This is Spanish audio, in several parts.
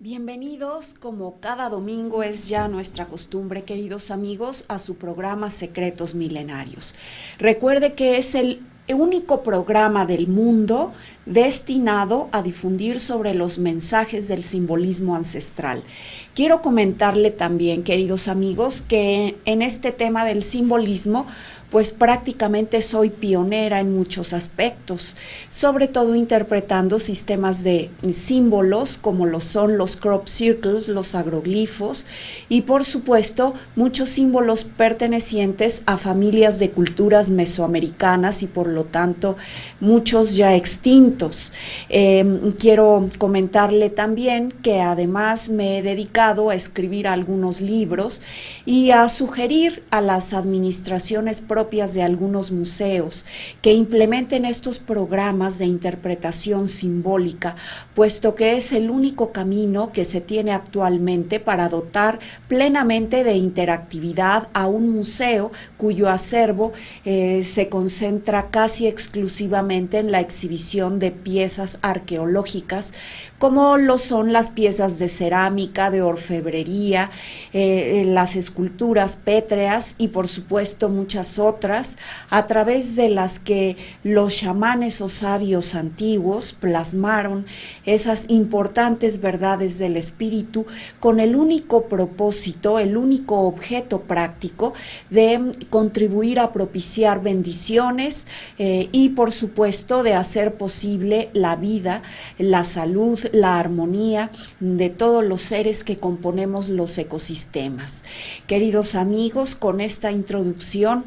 Bienvenidos, como cada domingo es ya nuestra costumbre, queridos amigos, a su programa Secretos Milenarios. Recuerde que es el único programa del mundo destinado a difundir sobre los mensajes del simbolismo ancestral. Quiero comentarle también, queridos amigos, que en este tema del simbolismo, pues prácticamente soy pionera en muchos aspectos, sobre todo interpretando sistemas de símbolos como lo son los crop circles, los agroglifos y por supuesto muchos símbolos pertenecientes a familias de culturas mesoamericanas y por lo tanto muchos ya extintos. Quiero comentarle también que además me he dedicado a escribir algunos libros y a sugerir a las administraciones propias de algunos museos que implementen estos programas de interpretación simbólica, puesto que es el único camino que se tiene actualmente para dotar plenamente de interactividad a un museo cuyo acervo se concentra casi exclusivamente en la exhibición de piezas arqueológicas, como lo son las piezas de cerámica, de orfebrería, las esculturas pétreas y por supuesto muchas otras, a través de las que los chamanes o sabios antiguos plasmaron esas importantes verdades del espíritu con el único propósito, el único objeto práctico de contribuir a propiciar bendiciones y por supuesto de hacer posible la vida, la salud, la armonía de todos los seres que componemos los ecosistemas. Queridos amigos, con esta introducción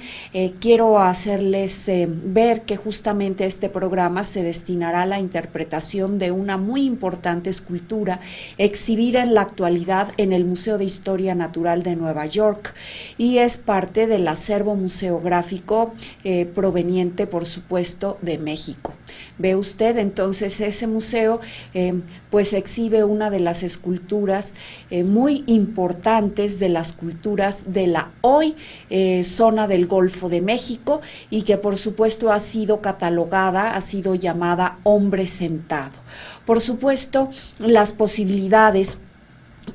quiero hacerles ver que justamente este programa se destinará a la interpretación de una muy importante escultura exhibida en la actualidad en el Museo de Historia Natural de Nueva York y es parte del acervo museográfico proveniente, por supuesto, de México. Ve usted, entonces ese museo pues exhibe una de las esculturas muy importantes de las culturas de la hoy zona del Golfo de México y que por supuesto ha sido catalogada, ha sido llamada hombre sentado. Por supuesto, las posibilidades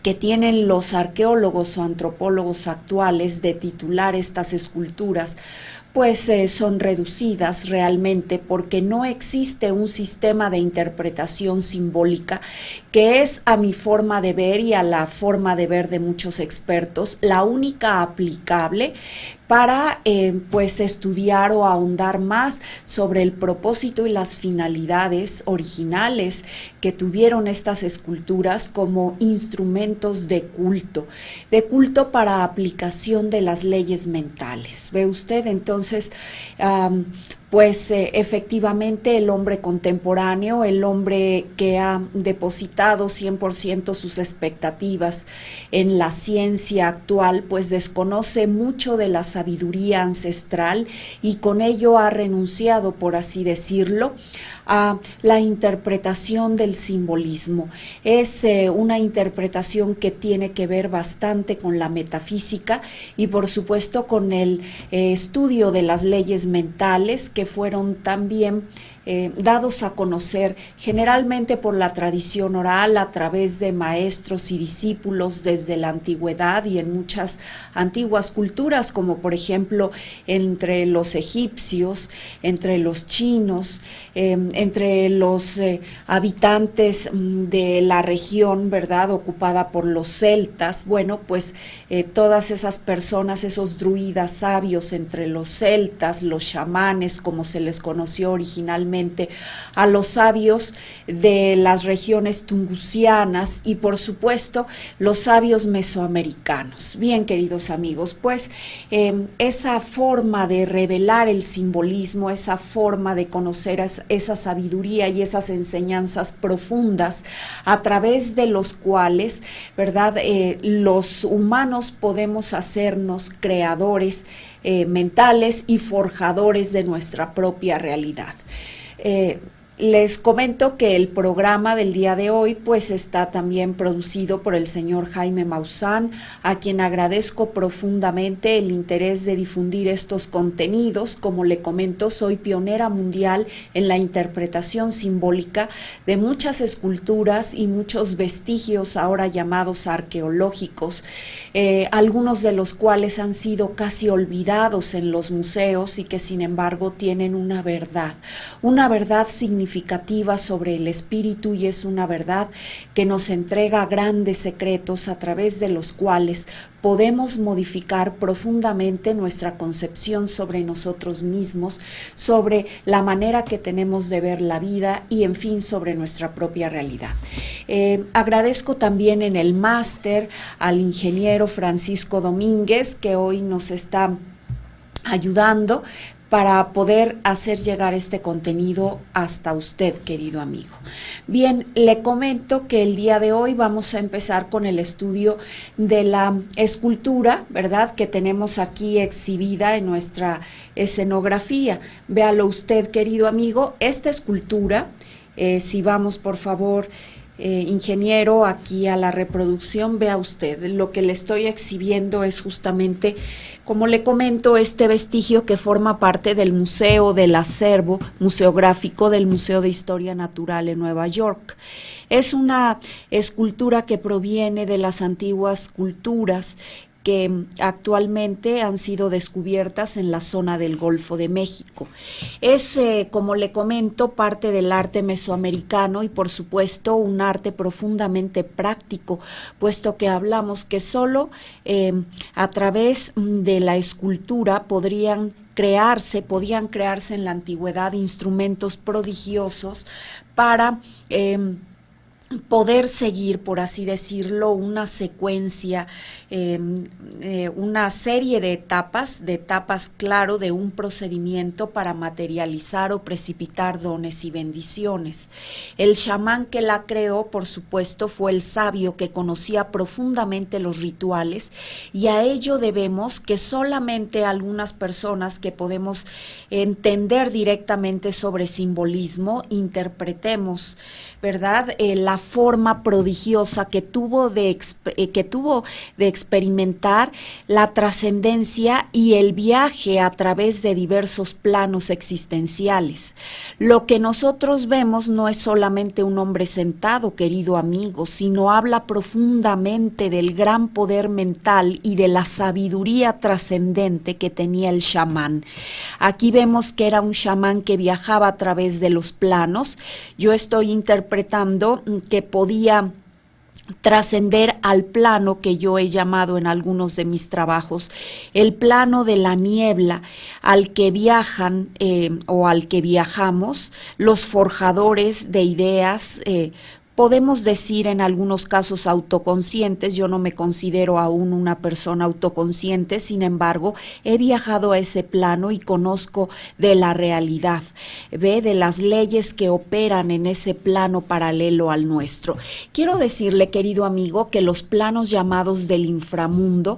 que tienen los arqueólogos o antropólogos actuales de titular estas esculturas pues son reducidas realmente porque no existe un sistema de interpretación simbólica que es, a mi forma de ver y a la forma de ver de muchos expertos, la única aplicable para pues estudiar o ahondar más sobre el propósito y las finalidades originales que tuvieron estas esculturas como instrumentos de culto para aplicación de las leyes mentales. ¿Ve usted? Entonces, efectivamente el hombre contemporáneo, el hombre que ha depositado 100% sus expectativas en la ciencia actual, pues desconoce mucho de la sabiduría ancestral y con ello ha renunciado, por así decirlo, a la interpretación del simbolismo. Es una interpretación que tiene que ver bastante con la metafísica y por supuesto con el estudio de las leyes mentales que fueron también dados a conocer generalmente por la tradición oral a través de maestros y discípulos desde la antigüedad y en muchas antiguas culturas, como por ejemplo entre los egipcios, entre los chinos, entre los habitantes de la región, ¿verdad?, ocupada por los celtas. Bueno, pues todas esas personas, esos druidas sabios entre los celtas, los chamanes, como se les conoció originalmente, a los sabios de las regiones tungusianas y por supuesto los sabios mesoamericanos. Bien, queridos amigos, pues esa forma de revelar el simbolismo, esa forma de conocer esa sabiduría y esas enseñanzas profundas a través de los cuales, ¿verdad?, los humanos podemos hacernos creadores mentales y forjadores de nuestra propia realidad. Les comento que el programa del día de hoy pues está también producido por el señor Jaime Maussan, a quien agradezco profundamente el interés de difundir estos contenidos. Como le comento, soy pionera mundial en la interpretación simbólica de muchas esculturas y muchos vestigios ahora llamados arqueológicos, algunos de los cuales han sido casi olvidados en los museos y que sin embargo tienen una verdad significativa sobre el espíritu, y es una verdad que nos entrega grandes secretos a través de los cuales podemos modificar profundamente nuestra concepción sobre nosotros mismos, sobre la manera que tenemos de ver la vida y, en fin, sobre nuestra propia realidad. Agradezco también en el máster al ingeniero Francisco Domínguez, que hoy nos está ayudando para poder hacer llegar este contenido hasta usted, querido amigo. Bien, le comento que el día de hoy vamos a empezar con el estudio de la escultura, ¿verdad?, que tenemos aquí exhibida en nuestra escenografía. Véalo usted, querido amigo, esta escultura, si vamos por favor, ingeniero, aquí a la reproducción, vea usted, lo que le estoy exhibiendo es justamente, como le comento, este vestigio que forma parte del museo del acervo museográfico del Museo de Historia Natural en Nueva York. Es una escultura que proviene de las antiguas culturas que actualmente han sido descubiertas en la zona del Golfo de México. Es, como le comento, parte del arte mesoamericano y, por supuesto, un arte profundamente práctico, puesto que hablamos que solo a través de la escultura podían crearse en la antigüedad instrumentos prodigiosos para poder seguir, por así decirlo, una secuencia, una serie de etapas, claro, de un procedimiento para materializar o precipitar dones y bendiciones. El chamán que la creó, por supuesto, fue el sabio que conocía profundamente los rituales, y a ello debemos que solamente algunas personas que podemos entender directamente sobre simbolismo interpretemos, ¿verdad?, la forma prodigiosa que tuvo de experimentar la trascendencia y el viaje a través de diversos planos existenciales. Lo que nosotros vemos no es solamente un hombre sentado, querido amigo, sino habla profundamente del gran poder mental y de la sabiduría trascendente que tenía el chamán. Aquí vemos que era un chamán que viajaba a través de los planos. Yo estoy interpretando que podía trascender al plano que yo he llamado en algunos de mis trabajos, el plano de la niebla, al que viajan o al que viajamos los forjadores de ideas, podemos decir en algunos casos autoconscientes. Yo no me considero aún una persona autoconsciente, sin embargo, he viajado a ese plano y conozco de la realidad, de las leyes que operan en ese plano paralelo al nuestro. Quiero decirle, querido amigo, que los planos llamados del inframundo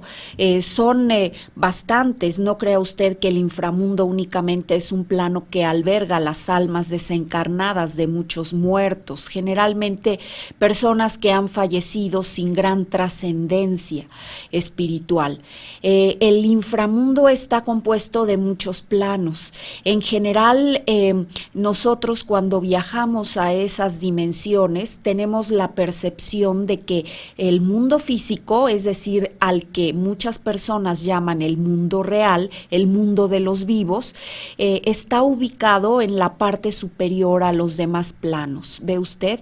son bastantes. No crea usted que el inframundo únicamente es un plano que alberga las almas desencarnadas de muchos muertos, generalmente personas que han fallecido sin gran trascendencia espiritual. El inframundo está compuesto de muchos planos. En general, nosotros cuando viajamos a esas dimensiones tenemos la percepción de que el mundo físico, es decir, al que muchas personas llaman el mundo real, el mundo de los vivos, está ubicado en la parte superior a los demás planos. ¿Ve usted?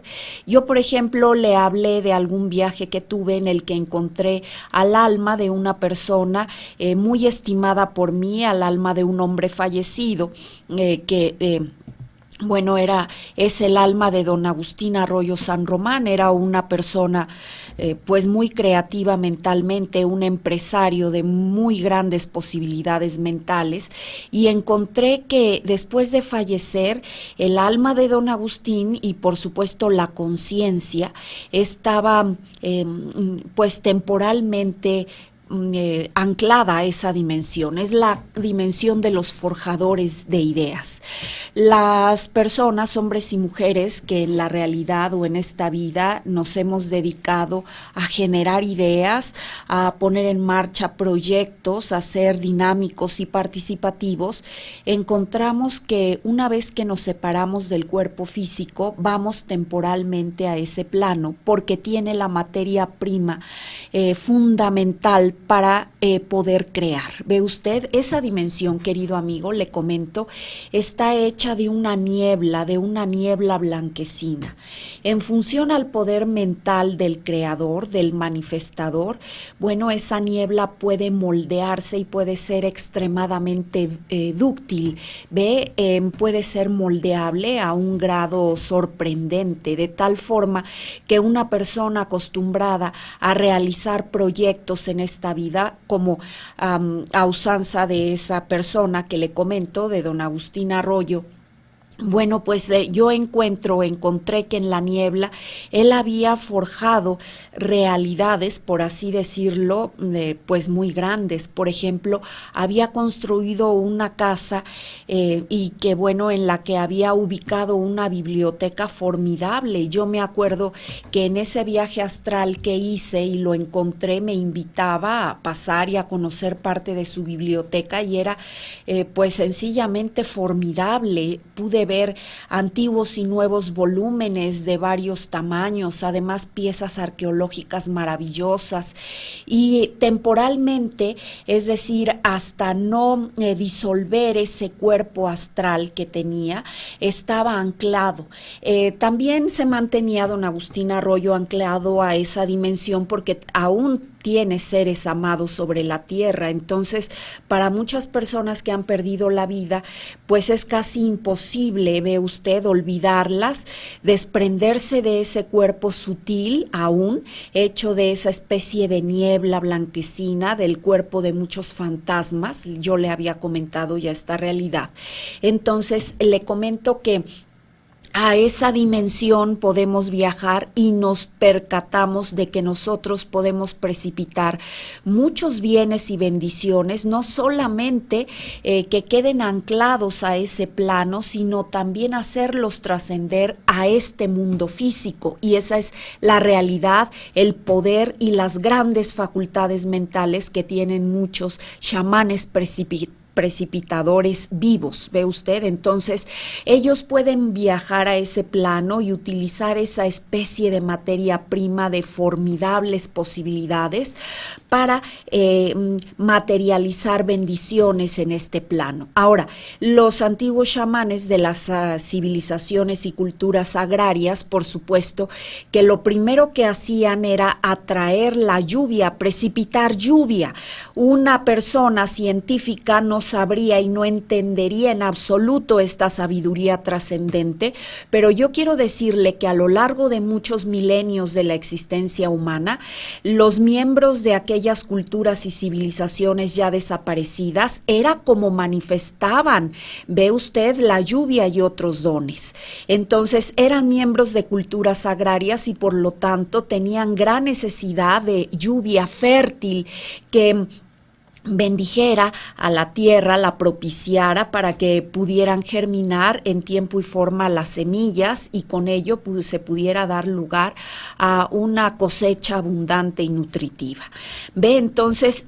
Yo, por ejemplo, le hablé de algún viaje que tuve en el que encontré al alma de una persona muy estimada por mí, al alma de un hombre fallecido, bueno, es el alma de don Agustín Arroyo San Román. Era una persona pues muy creativa mentalmente, un empresario de muy grandes posibilidades mentales, y encontré que después de fallecer el alma de don Agustín y por supuesto la conciencia estaba pues temporalmente anclada a esa dimensión, es la dimensión de los forjadores de ideas. Las personas, hombres y mujeres, que en la realidad o en esta vida nos hemos dedicado a generar ideas, a poner en marcha proyectos, a ser dinámicos y participativos, encontramos que una vez que nos separamos del cuerpo físico, vamos temporalmente a ese plano, porque tiene la materia prima fundamental para poder crear. ¿Ve usted? Esa dimensión, querido amigo, le comento, está hecha de una niebla blanquecina. En función al poder mental del creador, del manifestador, bueno, esa niebla puede moldearse y puede ser extremadamente dúctil, ¿ve? Puede ser moldeable a un grado sorprendente, de tal forma que una persona acostumbrada a realizar proyectos en esta vida, como a usanza de esa persona que le comento, de don Agustín Arroyo, bueno, pues yo encontré que en la niebla él había forjado realidades, por así decirlo, pues muy grandes. Por ejemplo, había construido una casa y que bueno, en la que había ubicado una biblioteca formidable. Yo me acuerdo que en ese viaje astral que hice y lo encontré, me invitaba a pasar y a conocer parte de su biblioteca y era pues sencillamente formidable. Pude ver antiguos y nuevos volúmenes de varios tamaños, además piezas arqueológicas maravillosas, y temporalmente, es decir, hasta no disolver ese cuerpo astral que tenía, estaba anclado. También se mantenía don Agustín Arroyo anclado a esa dimensión porque aún tiene seres amados sobre la tierra. Entonces, para muchas personas que han perdido la vida, pues es casi imposible, ve usted, olvidarlas, desprenderse de ese cuerpo sutil aún, hecho de esa especie de niebla blanquecina, del cuerpo de muchos fantasmas. Yo le había comentado ya esta realidad. Entonces, le comento que a esa dimensión podemos viajar y nos percatamos de que nosotros podemos precipitar muchos bienes y bendiciones, no solamente que queden anclados a ese plano, sino también hacerlos trascender a este mundo físico. Y esa es la realidad, el poder y las grandes facultades mentales que tienen muchos chamanes precipitadores vivos, ¿ve usted? Entonces, ellos pueden viajar a ese plano y utilizar esa especie de materia prima de formidables posibilidades para materializar bendiciones en este plano. Ahora, los antiguos chamanes de las civilizaciones y culturas agrarias, por supuesto, que lo primero que hacían era atraer la lluvia, precipitar lluvia. Una persona científica no sabría y no entendería en absoluto esta sabiduría trascendente, pero yo quiero decirle que a lo largo de muchos milenios de la existencia humana, los miembros de aquellas culturas y civilizaciones ya desaparecidas era como manifestaban, ve usted, la lluvia y otros dones. Entonces eran miembros de culturas agrarias y por lo tanto tenían gran necesidad de lluvia fértil que bendijera a la tierra, la propiciara para que pudieran germinar en tiempo y forma las semillas y con ello se pudiera dar lugar a una cosecha abundante y nutritiva. Ve, entonces,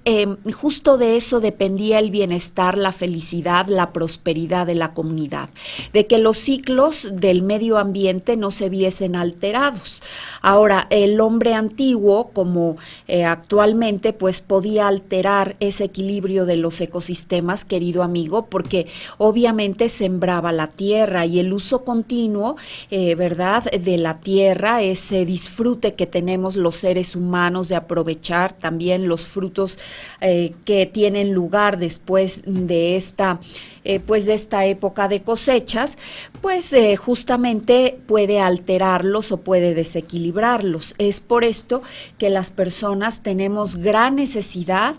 justo de eso dependía el bienestar, la felicidad, la prosperidad de la comunidad, de que los ciclos del medio ambiente no se viesen alterados. Ahora, el hombre antiguo, como actualmente, pues podía alterar ese equilibrio de los ecosistemas, querido amigo, porque obviamente sembraba la tierra y el uso continuo, ¿verdad?, de la tierra, ese disfrute que tenemos los seres humanos de aprovechar también los frutos que tienen lugar después de esta época de cosechas, pues justamente puede alterarlos o puede desequilibrarlos. Es por esto que las personas tenemos gran necesidad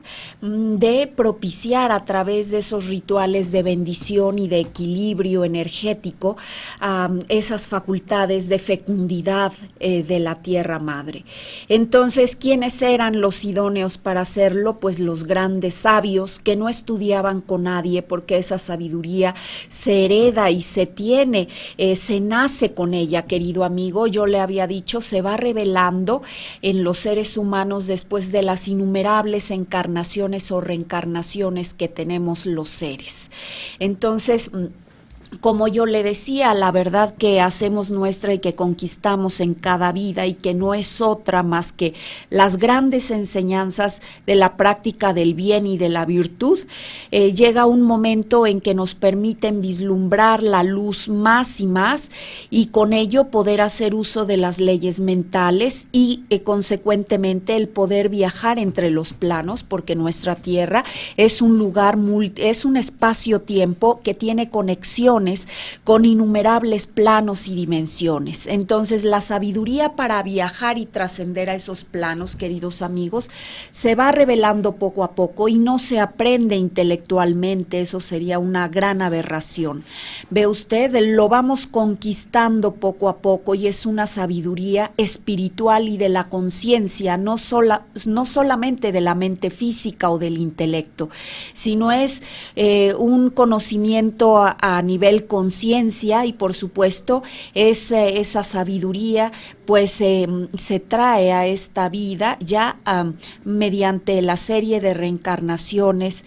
de propiciar a través de esos rituales de bendición y de equilibrio energético esas facultades de fecundidad de la Tierra Madre. Entonces, ¿quiénes eran los idóneos para hacerlo? Pues los grandes sabios que no estudiaban con nadie, porque esa sabiduría se hereda y se tiene, se nace con ella, querido amigo. Yo le había dicho, se va revelando en los seres humanos después de las innumerables encarnaciones o reencarnaciones que tenemos los seres. Entonces, como yo le decía, la verdad que hacemos nuestra y que conquistamos en cada vida y que no es otra más que las grandes enseñanzas de la práctica del bien y de la virtud, llega un momento en que nos permiten vislumbrar la luz más y más y con ello poder hacer uso de las leyes mentales y consecuentemente el poder viajar entre los planos, porque nuestra Tierra es un lugar, es un espacio-tiempo que tiene conexiones con innumerables planos y dimensiones. Entonces, la sabiduría para viajar y trascender a esos planos, queridos amigos, se va revelando poco a poco y no se aprende intelectualmente. Eso sería una gran aberración. Ve usted, lo vamos conquistando poco a poco y es una sabiduría espiritual y de la conciencia, no solamente de la mente física o del intelecto, sino es un conocimiento a nivel conciencia y por supuesto esa sabiduría pues se trae a esta vida ya mediante la serie de reencarnaciones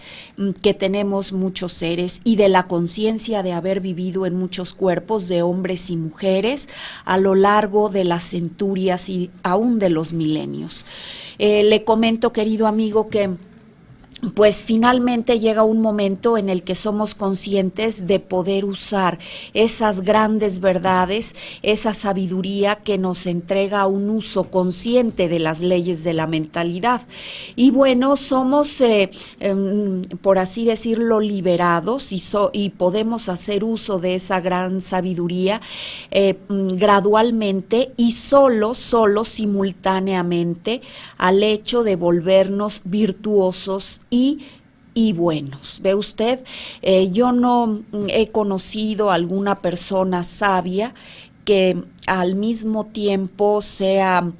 que tenemos muchos seres y de la conciencia de haber vivido en muchos cuerpos de hombres y mujeres a lo largo de las centurias y aún de los milenios. Le comento, querido amigo, que pues finalmente llega un momento en el que somos conscientes de poder usar esas grandes verdades, esa sabiduría que nos entrega un uso consciente de las leyes de la mentalidad. Y bueno, somos, por así decirlo, liberados y podemos hacer uso de esa gran sabiduría gradualmente y solo simultáneamente al hecho de volvernos virtuosos y buenos. Ve usted, yo no he conocido alguna persona sabia que al mismo tiempo sea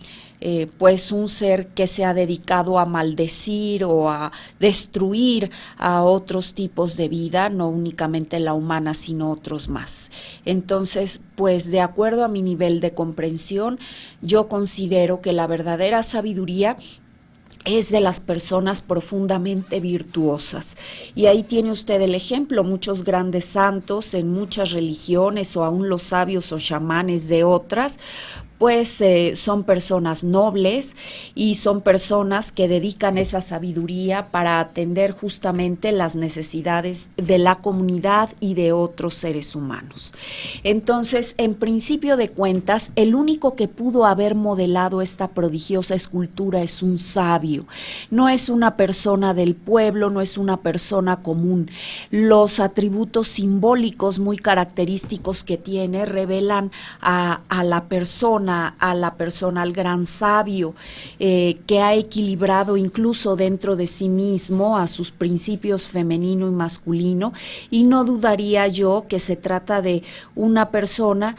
pues un ser que se ha dedicado a maldecir o a destruir a otros tipos de vida, no únicamente la humana, sino otros más. Entonces, pues de acuerdo a mi nivel de comprensión, yo considero que la verdadera sabiduría es de las personas profundamente virtuosas. Y ahí tiene usted el ejemplo, muchos grandes santos en muchas religiones o aún los sabios o chamanes de otras, pues son personas nobles y son personas que dedican esa sabiduría para atender justamente las necesidades de la comunidad y de otros seres humanos. Entonces, en principio de cuentas, el único que pudo haber modelado esta prodigiosa escultura es un sabio, no es una persona del pueblo, no es una persona común. Los atributos simbólicos muy característicos que tiene revelan a la persona, al gran sabio, que ha equilibrado incluso dentro de sí mismo a sus principios femenino y masculino, y no dudaría yo que se trata de una persona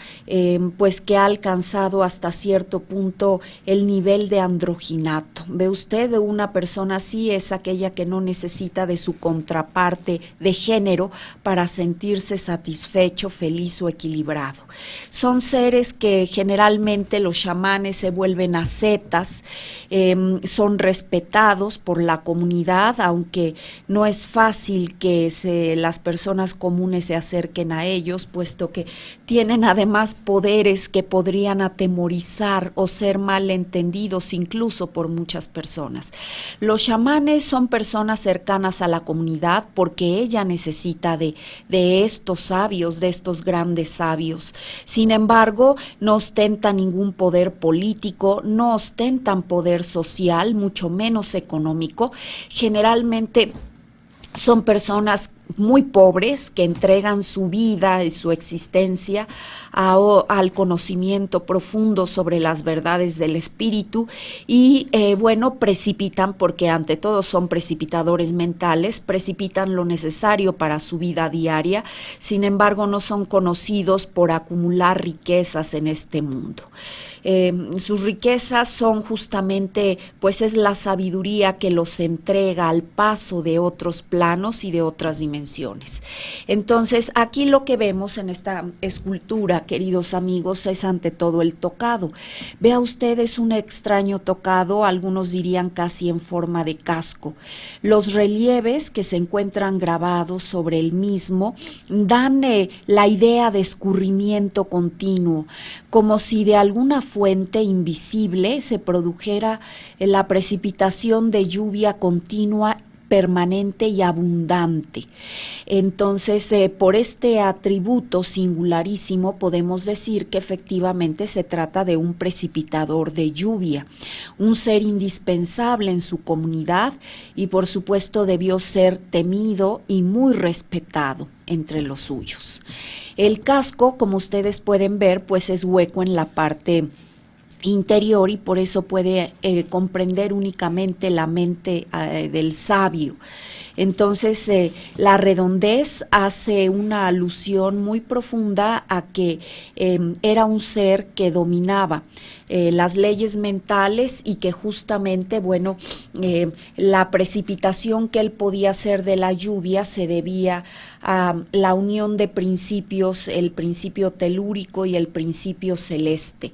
pues que ha alcanzado hasta cierto punto el nivel de androginato. Ve usted, una persona así es aquella que no necesita de su contraparte de género para sentirse satisfecho, feliz o equilibrado. Son seres que generalmente los chamanes se vuelven ascetas, son respetados por la comunidad, aunque no es fácil que las personas comunes se acerquen a ellos, puesto que tienen además poderes que podrían atemorizar o ser malentendidos incluso por muchas personas. Los chamanes son personas cercanas a la comunidad porque ella necesita de estos sabios, de estos grandes sabios. Sin embargo, no ostentan ningún poder político, no ostentan poder social, mucho menos económico. Generalmente son personas muy pobres, que entregan su vida y su existencia al conocimiento profundo sobre las verdades del espíritu y bueno, precipitan, porque ante todo son precipitadores mentales, precipitan lo necesario para su vida diaria, sin embargo no son conocidos por acumular riquezas en este mundo. Sus riquezas son justamente, pues es la sabiduría que los entrega al paso de otros planos y de otras dimensiones. Entonces, aquí lo que vemos en esta escultura, queridos amigos, es ante todo el tocado. Vea usted, es un extraño tocado, algunos dirían casi en forma de casco. Los relieves que se encuentran grabados sobre el mismo dan la idea de escurrimiento continuo, como si de alguna fuente invisible se produjera la precipitación de lluvia continua, permanente y abundante. Entonces, por este atributo singularísimo podemos decir que efectivamente se trata de un precipitador de lluvia, un ser indispensable en su comunidad y por supuesto debió ser temido y muy respetado entre los suyos. El casco, como ustedes pueden ver, pues es hueco en la parte interior y por eso puede comprender únicamente la mente del sabio. Entonces, la redondez hace una alusión muy profunda a que era un ser que dominaba las leyes mentales y que justamente, bueno, la precipitación que él podía hacer de la lluvia se debía a la unión de principios, el principio telúrico y el principio celeste.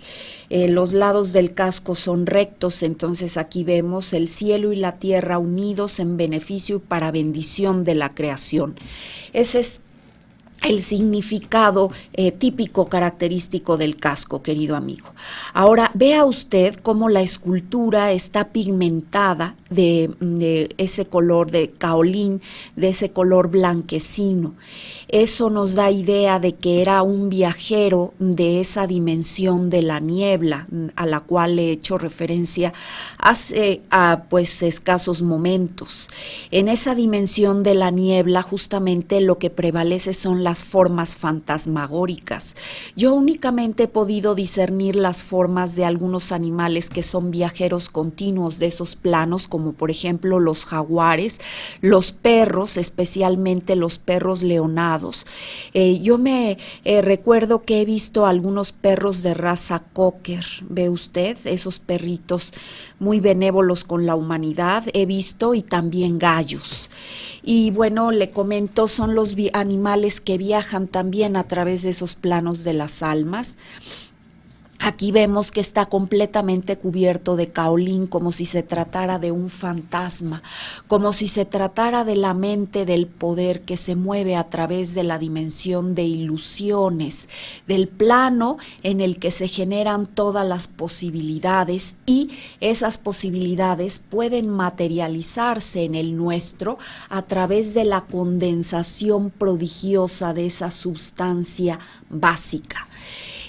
Los lados del casco son rectos, entonces aquí vemos el cielo y la tierra unidos en beneficio y para bendición de la creación. Ese es el significado típico característico del casco, querido amigo. Ahora, vea usted cómo la escultura está pigmentada de ese color de caolín, de ese color blanquecino. Eso nos da idea de que era un viajero de esa dimensión de la niebla, a la cual he hecho referencia hace pues escasos momentos. En esa dimensión de la niebla justamente lo que prevalece son las formas fantasmagóricas. Yo únicamente he podido discernir las formas de algunos animales que son viajeros continuos de esos planos, como por ejemplo los jaguares, los perros, especialmente los perros leonados. Yo me recuerdo que he visto algunos perros de raza cocker, ¿ve usted? Esos perritos muy benévolos con la humanidad, he visto, y también gallos. Y bueno, le comento, son los animales que viajan también a través de esos planos de las almas. Aquí vemos que está completamente cubierto de caolín, como si se tratara de un fantasma, como si se tratara de la mente del poder que se mueve a través de la dimensión de ilusiones, del plano en el que se generan todas las posibilidades, y esas posibilidades pueden materializarse en el nuestro a través de la condensación prodigiosa de esa sustancia básica.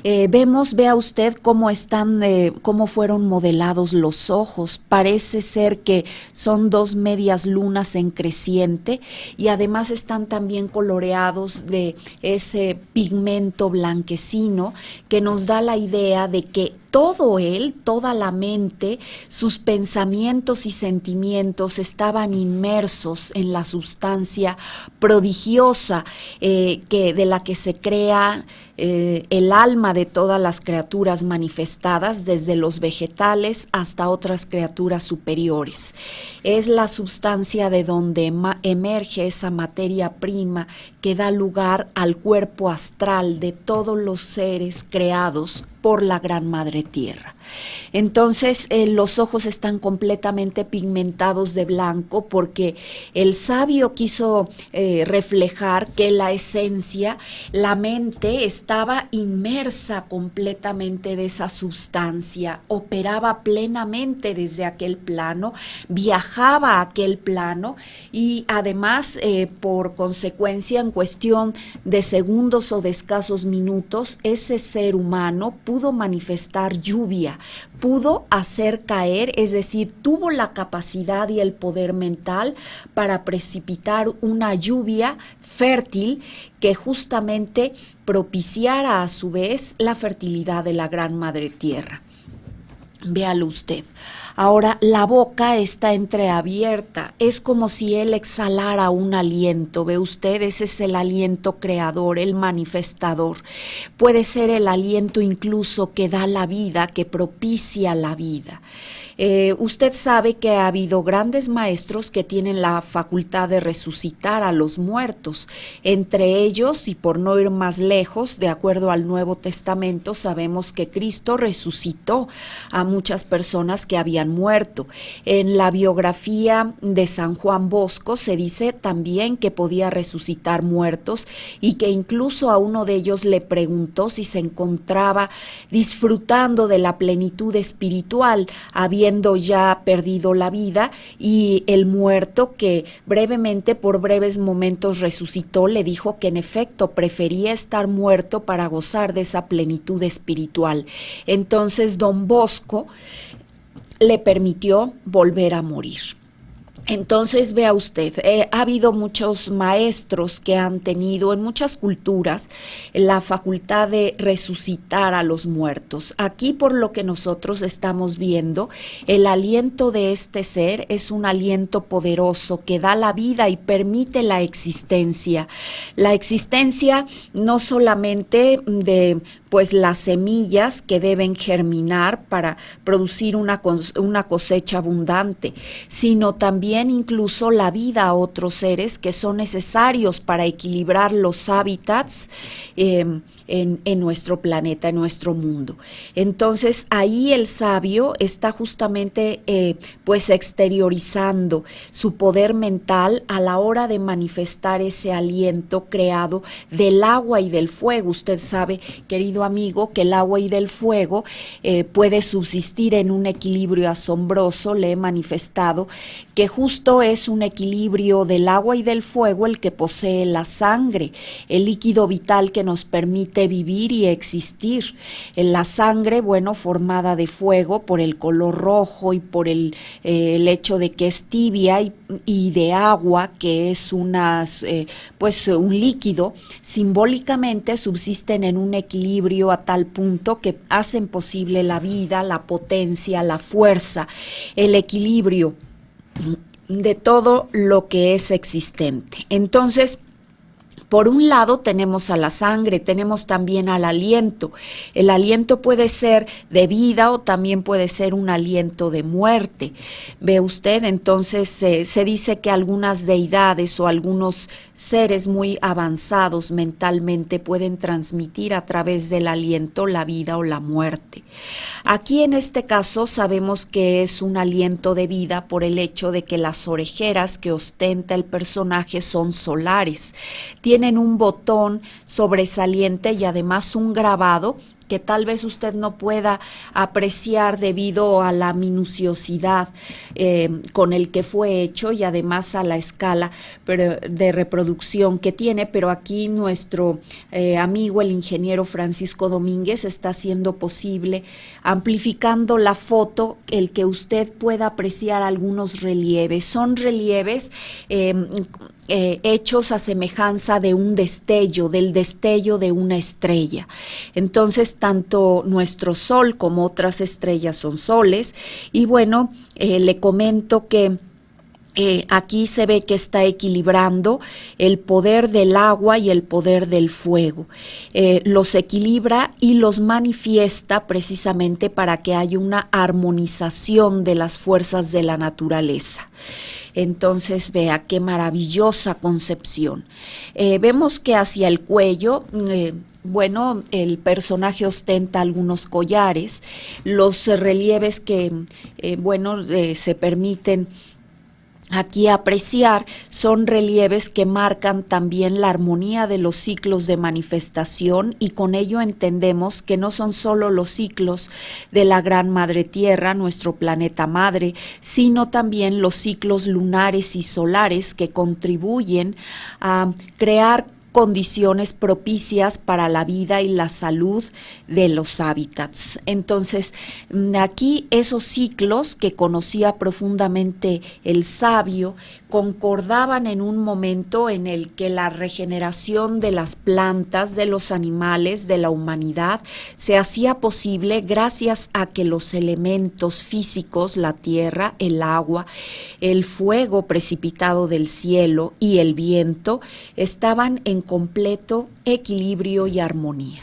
Vea usted cómo fueron modelados los ojos. Parece ser que son dos medias lunas en creciente y además están también coloreados de ese pigmento blanquecino que nos da la idea de que todo él, toda la mente, sus pensamientos y sentimientos estaban inmersos en la sustancia prodigiosa de la que se crea el alma de todas las criaturas manifestadas, desde los vegetales hasta otras criaturas superiores. Es la sustancia de donde emerge esa materia prima que da lugar al cuerpo astral de todos los seres creados por la Gran Madre Tierra. Entonces, los ojos están completamente pigmentados de blanco porque el sabio quiso reflejar que la esencia, la mente, estaba inmersa completamente de esa sustancia, operaba plenamente desde aquel plano, viajaba a aquel plano y además, por consecuencia, en cuestión de segundos o de escasos minutos, ese ser humano pudo manifestar lluvia, pudo hacer caer, es decir, tuvo la capacidad y el poder mental para precipitar una lluvia fértil que justamente propiciara a su vez la fertilidad de la Gran Madre Tierra. Véalo usted. Ahora la boca está entreabierta, es como si él exhalara un aliento. Ve usted, ese es el aliento creador, el manifestador. Puede ser el aliento incluso que da la vida, que propicia la vida. Usted sabe que ha habido grandes maestros que tienen la facultad de resucitar a los muertos. Entre ellos, y por no ir más lejos, de acuerdo al Nuevo Testamento, sabemos que Cristo resucitó a muchas personas que habían muerto. En la biografía de San Juan Bosco se dice también que podía resucitar muertos y que incluso a uno de ellos le preguntó si se encontraba disfrutando de la plenitud espiritual, habiendo ya perdido la vida, y el muerto, que brevemente, por breves momentos resucitó, le dijo que en efecto prefería estar muerto para gozar de esa plenitud espiritual. Entonces don Bosco le permitió volver a morir. Entonces, vea usted, ha habido muchos maestros que han tenido en muchas culturas la facultad de resucitar a los muertos. Aquí, por lo que nosotros estamos viendo, el aliento de este ser es un aliento poderoso que da la vida y permite la existencia. La existencia no solamente de las semillas que deben germinar para producir una cosecha abundante, sino también incluso la vida a otros seres que son necesarios para equilibrar los hábitats en nuestro planeta, en nuestro mundo. Entonces ahí el sabio está justamente exteriorizando su poder mental a la hora de manifestar ese aliento creado del agua y del fuego. Usted sabe, querido amigo, que el agua y del fuego puede subsistir en un equilibrio asombroso. Le he manifestado que justo es un equilibrio del agua y del fuego el que posee la sangre, el líquido vital que nos permite vivir y existir. La sangre, formada de fuego por el color rojo y por el hecho de que es tibia, y de agua, que es un líquido, simbólicamente subsisten en un equilibrio a tal punto que hacen posible la vida, la potencia, la fuerza, el equilibrio de todo lo que es existente. Entonces, por un lado tenemos a la sangre, tenemos también al aliento. El aliento puede ser de vida o también puede ser un aliento de muerte. Ve usted, entonces se dice que algunas deidades o algunos seres muy avanzados mentalmente pueden transmitir a través del aliento la vida o la muerte. Aquí en este caso sabemos que es un aliento de vida por el hecho de que las orejeras que ostenta el personaje son solares. Tienen un botón sobresaliente y además un grabado que tal vez usted no pueda apreciar debido a la minuciosidad con el que fue hecho y además a la escala de reproducción que tiene, pero aquí nuestro amigo el ingeniero Francisco Domínguez está haciendo posible, amplificando la foto, el que usted pueda apreciar algunos relieves. Son relieves hechos a semejanza de un destello, del destello de una estrella. Entonces, tanto nuestro sol como otras estrellas son soles, y le comento que aquí se ve que está equilibrando el poder del agua y el poder del fuego. Los equilibra y los manifiesta precisamente para que haya una armonización de las fuerzas de la naturaleza. Entonces, vea qué maravillosa concepción. Vemos que hacia el cuello, el personaje ostenta algunos collares. Los relieves que, se permiten aquí apreciar son relieves que marcan también la armonía de los ciclos de manifestación, y con ello entendemos que no son solo los ciclos de la Gran Madre Tierra, nuestro planeta madre, sino también los ciclos lunares y solares que contribuyen a crear condiciones propicias para la vida y la salud de los hábitats. Entonces, aquí esos ciclos que conocía profundamente el sabio concordaban en un momento en el que la regeneración de las plantas, de los animales, de la humanidad, se hacía posible gracias a que los elementos físicos, la tierra, el agua, el fuego precipitado del cielo y el viento, estaban en completo equilibrio y armonía.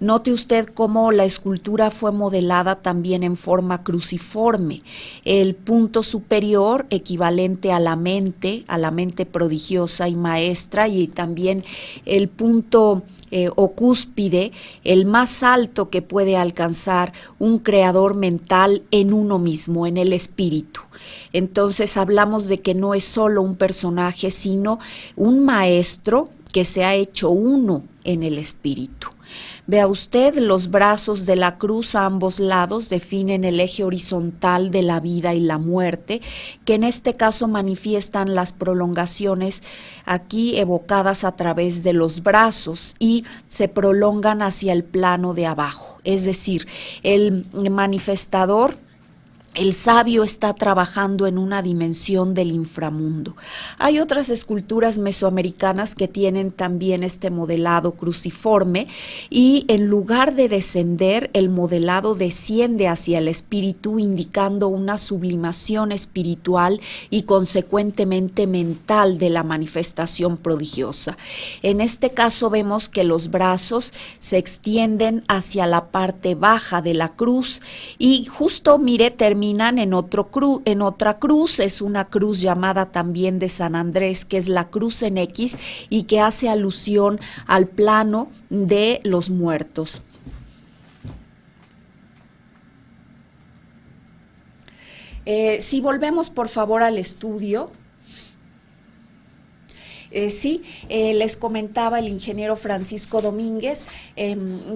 Note usted cómo la escultura fue modelada también en forma cruciforme. El punto superior, equivalente a la mente prodigiosa y maestra, y también el punto o cúspide, el más alto que puede alcanzar un creador mental en uno mismo, en el espíritu. Entonces hablamos de que no es solo un personaje, sino un maestro que se ha hecho uno en el espíritu. Vea usted, los brazos de la cruz a ambos lados definen el eje horizontal de la vida y la muerte, que en este caso manifiestan las prolongaciones aquí evocadas a través de los brazos y se prolongan hacia el plano de abajo. Es decir, el manifestador, el sabio, está trabajando en una dimensión del inframundo. Hay otras esculturas mesoamericanas que tienen también este modelado cruciforme y en lugar de descender, el modelado desciende hacia el espíritu, indicando una sublimación espiritual y consecuentemente mental de la manifestación prodigiosa. En este caso vemos que los brazos se extienden hacia la parte baja de la cruz y justo, mire, terminan en otra cruz, es una cruz llamada también de San Andrés, que es la cruz en X y que hace alusión al plano de los muertos. Si volvemos por favor al estudio. Les comentaba el ingeniero Francisco Domínguez.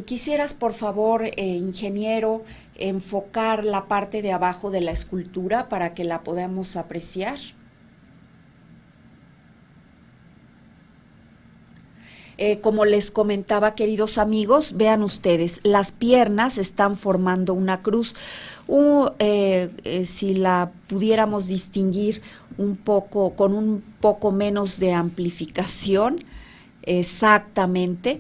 Quisieras, por favor, ingeniero, enfocar la parte de abajo de la escultura para que la podamos apreciar. Como les comentaba, queridos amigos, vean ustedes, las piernas están formando una cruz. Si la pudiéramos distinguir un poco, con un poco menos de amplificación, exactamente,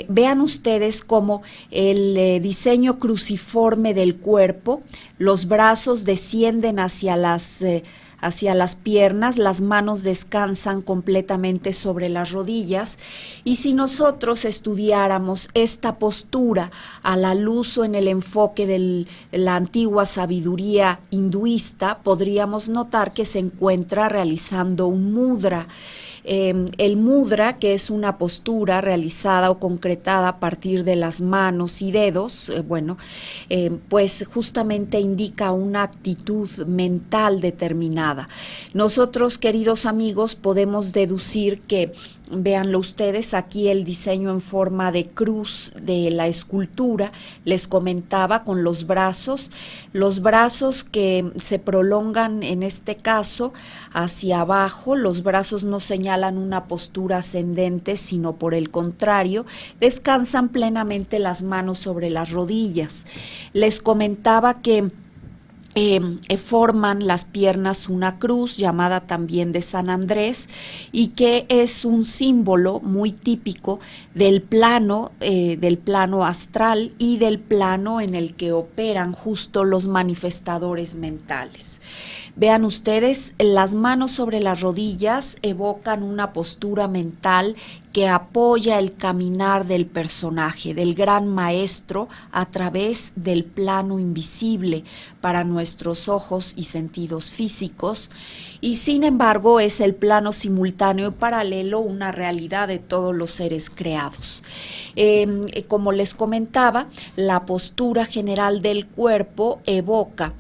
vean ustedes cómo el diseño cruciforme del cuerpo, los brazos descienden hacia las piernas, las manos descansan completamente sobre las rodillas, y si nosotros estudiáramos esta postura a la luz o en el enfoque de la antigua sabiduría hinduista, podríamos notar que se encuentra realizando un mudra. El mudra, que es una postura realizada o concretada a partir de las manos y dedos, pues justamente indica una actitud mental determinada. Nosotros, queridos amigos, podemos deducir que, véanlo ustedes, aquí el diseño en forma de cruz de la escultura, les comentaba, con los brazos que se prolongan en este caso hacia abajo. Los brazos no señalan una postura ascendente, sino por el contrario, descansan plenamente las manos sobre las rodillas. Les comentaba que forman las piernas una cruz llamada también de San Andrés, y que es un símbolo muy típico del plano astral y del plano en el que operan justo los manifestadores mentales. Vean ustedes, las manos sobre las rodillas evocan una postura mental que apoya el caminar del personaje, del gran maestro, a través del plano invisible para nuestros ojos y sentidos físicos, y sin embargo es el plano simultáneo y paralelo, una realidad de todos los seres creados. Como les comentaba, la postura general del cuerpo evoca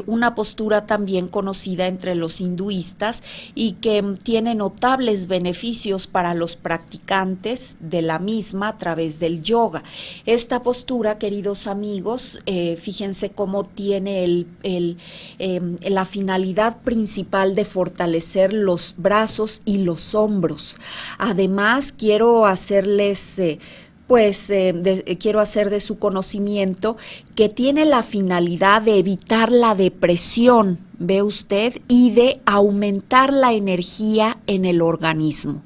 una postura también conocida entre los hinduistas y que tiene notables beneficios para los practicantes de la misma a través del yoga. Esta postura, queridos amigos, fíjense cómo tiene la finalidad principal de fortalecer los brazos y los hombros. Además, quiero hacerles quiero hacer de su conocimiento que tiene la finalidad de evitar la depresión, ve usted, y de aumentar la energía en el organismo.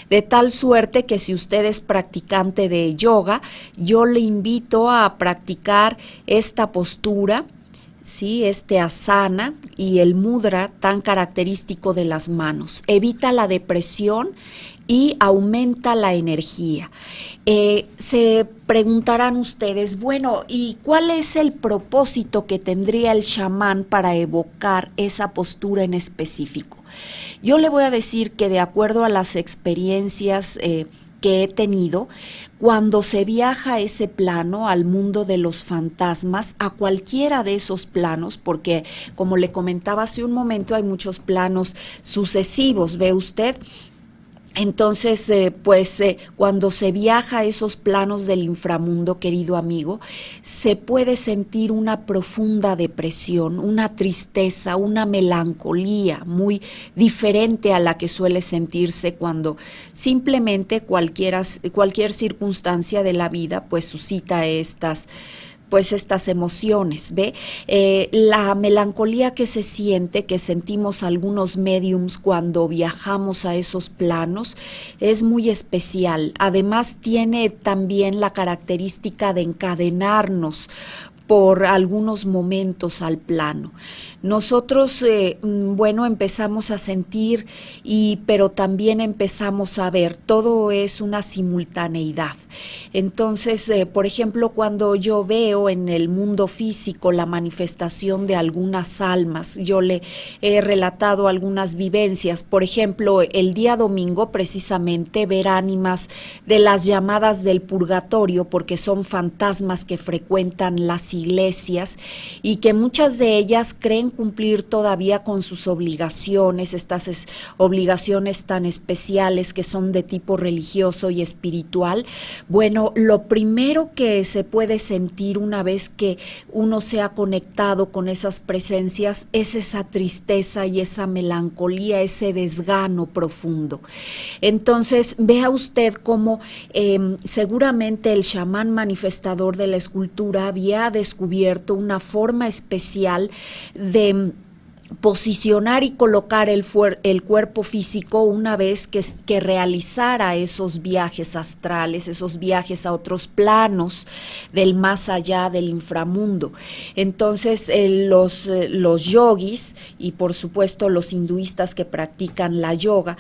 De tal suerte que si usted es practicante de yoga, yo le invito a practicar esta postura, ¿sí? Este asana y el mudra tan característico de las manos. Evita la depresión y aumenta la energía. Se preguntarán ustedes, bueno, ¿y cuál es el propósito que tendría el chamán para evocar esa postura en específico? Yo le voy a decir que de acuerdo a las experiencias que he tenido, cuando se viaja a ese plano, al mundo de los fantasmas, a cualquiera de esos planos, porque como le comentaba hace un momento, hay muchos planos sucesivos, ¿ve usted? Entonces, cuando se viaja a esos planos del inframundo, querido amigo, se puede sentir una profunda depresión, una tristeza, una melancolía muy diferente a la que suele sentirse cuando simplemente cualquier circunstancia de la vida pues suscita estas emociones, ¿ve? La melancolía que se siente, que sentimos algunos médiums cuando viajamos a esos planos, es muy especial. Además, tiene también la característica de encadenarnos por algunos momentos al plano. Nosotros, empezamos a sentir, pero también empezamos a ver, todo es una simultaneidad. Entonces, por ejemplo, cuando yo veo en el mundo físico la manifestación de algunas almas, yo le he relatado algunas vivencias, por ejemplo, el día domingo precisamente ver ánimas de las llamadas del purgatorio, porque son fantasmas que frecuentan las iglesias y que muchas de ellas creen cumplir todavía con sus obligaciones, estas obligaciones tan especiales que son de tipo religioso y espiritual. Bueno, lo primero que se puede sentir una vez que uno se ha conectado con esas presencias es esa tristeza y esa melancolía, ese desgano profundo. Entonces, vea usted cómo seguramente el chamán manifestador de la escultura había descubierto una forma especial de posicionar y colocar el cuerpo físico una vez que realizara esos viajes astrales, esos viajes a otros planos del más allá del inframundo. Entonces los yogis y por supuesto los hinduistas que practican la yoga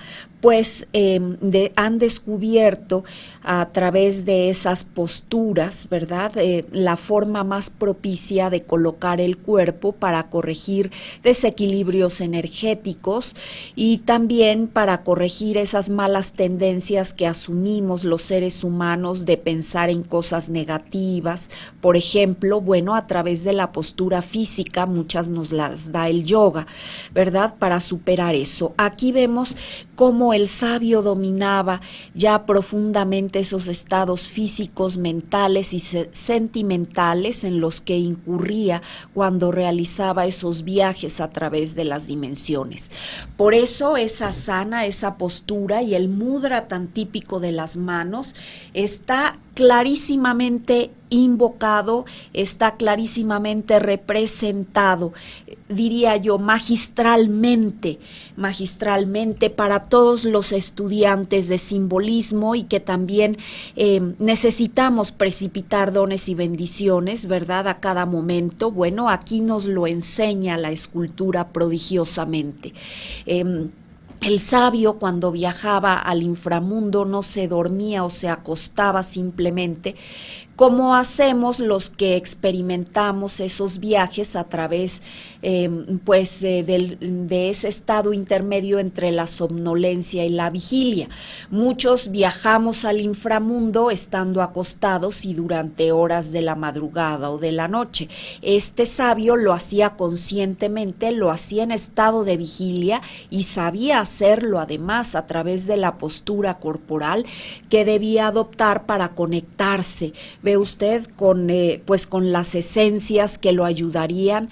han descubierto a través de esas posturas, ¿verdad? La forma más propicia de colocar el cuerpo para corregir desequilibrios energéticos y también para corregir esas malas tendencias que asumimos los seres humanos de pensar en cosas negativas. Por ejemplo, a través de la postura física, muchas nos las da el yoga, ¿verdad? Para superar eso. Aquí vemos cómo el sabio dominaba ya profundamente esos estados físicos, mentales y sentimentales en los que incurría cuando realizaba esos viajes a través de las dimensiones. Por eso esa asana, esa postura y el mudra tan típico de las manos está clarísimamente invocado, está clarísimamente representado, diría yo, magistralmente para todos los estudiantes de simbolismo y que también necesitamos precipitar dones y bendiciones, ¿verdad? A cada momento. Bueno, aquí nos lo enseña la escultura prodigiosamente. El sabio, cuando viajaba al inframundo, no se dormía o se acostaba simplemente como hacemos los que experimentamos esos viajes a través de ese estado intermedio entre la somnolencia y la vigilia. Muchos viajamos al inframundo estando acostados y durante horas de la madrugada o de la noche. Este sabio lo hacía conscientemente, lo hacía en estado de vigilia y sabía hacerlo además a través de la postura corporal que debía adoptar para conectarse, ve usted, con las esencias que lo ayudarían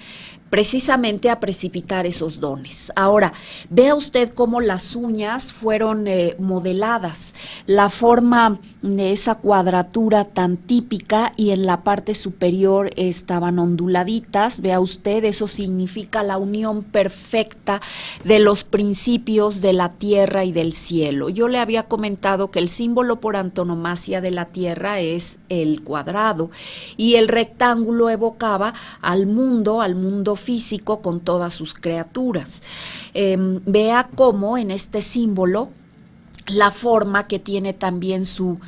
precisamente a precipitar esos dones. Ahora, vea usted cómo las uñas fueron modeladas, la forma de esa cuadratura tan típica, y en la parte superior estaban onduladitas. Vea usted, eso significa la unión perfecta de los principios de la tierra y del cielo. Yo le había comentado que el símbolo por antonomasia de la tierra es el cuadrado, y el rectángulo evocaba al mundo físico con todas sus criaturas. Vea cómo en este símbolo la forma que tiene también su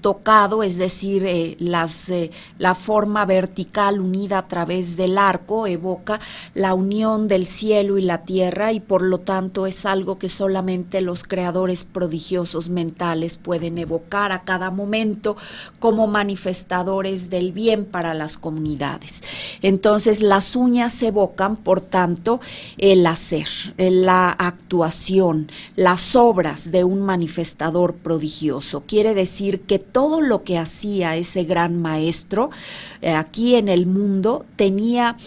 tocado, es decir, la forma vertical unida a través del arco evoca la unión del cielo y la tierra, y por lo tanto es algo que solamente los creadores prodigiosos mentales pueden evocar a cada momento como manifestadores del bien para las comunidades. Entonces las uñas evocan, por tanto, el hacer, la actuación, las obras de un manifestador prodigioso. Quiere decir que todo lo que hacía ese gran maestro aquí en el mundo tenía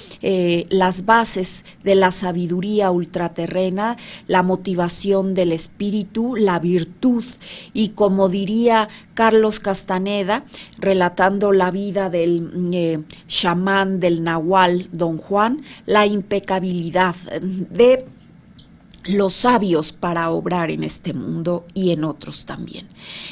las bases de la sabiduría ultraterrena, la motivación del espíritu, la virtud, y como diría Carlos Castaneda, relatando la vida del chamán del Nahual, Don Juan, la impecabilidad de los sabios para obrar en este mundo y en otros también.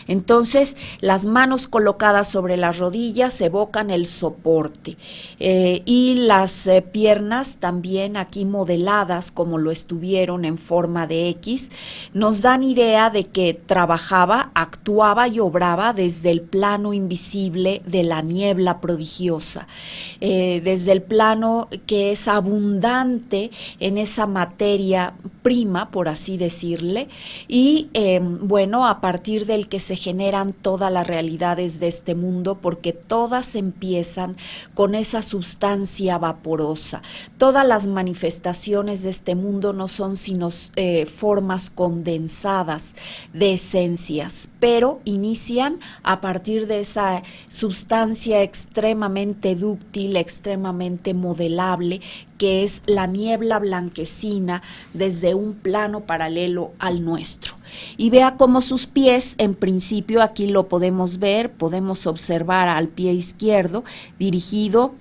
Entonces, las manos colocadas sobre las rodillas evocan el soporte, y las piernas también aquí modeladas como lo estuvieron en forma de X, nos dan idea de que trabajaba, actuaba y obraba desde el plano invisible de la niebla prodigiosa, desde el plano que es abundante en esa materia prima, por así decirle, y a partir del que se generan todas las realidades de este mundo, porque todas empiezan con esa sustancia vaporosa. Todas las manifestaciones de este mundo no son sino formas condensadas de esencias, pero inician a partir de esa sustancia extremadamente dúctil, extremadamente modelable, que es la niebla blanquecina desde un plano paralelo al nuestro. Y vea cómo sus pies, en principio aquí lo podemos ver, podemos observar al pie izquierdo dirigido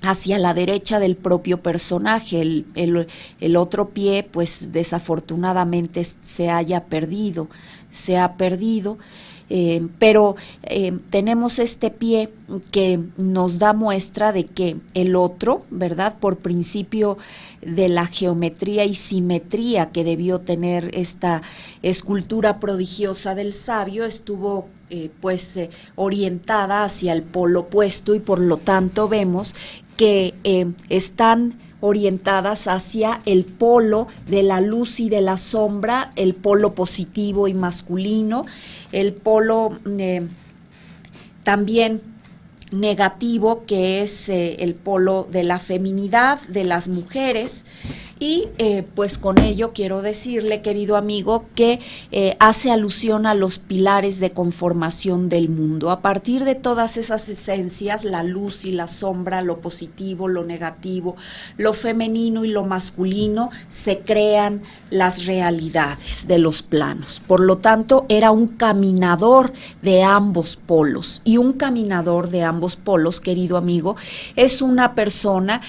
hacia la derecha del propio personaje, el otro pie pues desafortunadamente se ha perdido, pero tenemos este pie que nos da muestra de que el otro, ¿verdad?, por principio de la geometría y simetría que debió tener esta escultura prodigiosa del sabio, estuvo orientada hacia el polo opuesto, y por lo tanto vemos que están orientadas hacia el polo de la luz y de la sombra, el polo positivo y masculino, el polo también negativo, que es el polo de la feminidad, de las mujeres. Y pues con ello quiero decirle, querido amigo, que hace alusión a los pilares de conformación del mundo. A partir de todas esas esencias, la luz y la sombra, lo positivo, lo negativo, lo femenino y lo masculino, se crean las realidades de los planos. Por lo tanto, era un caminador de ambos polos. Y un caminador de ambos polos, querido amigo, es una persona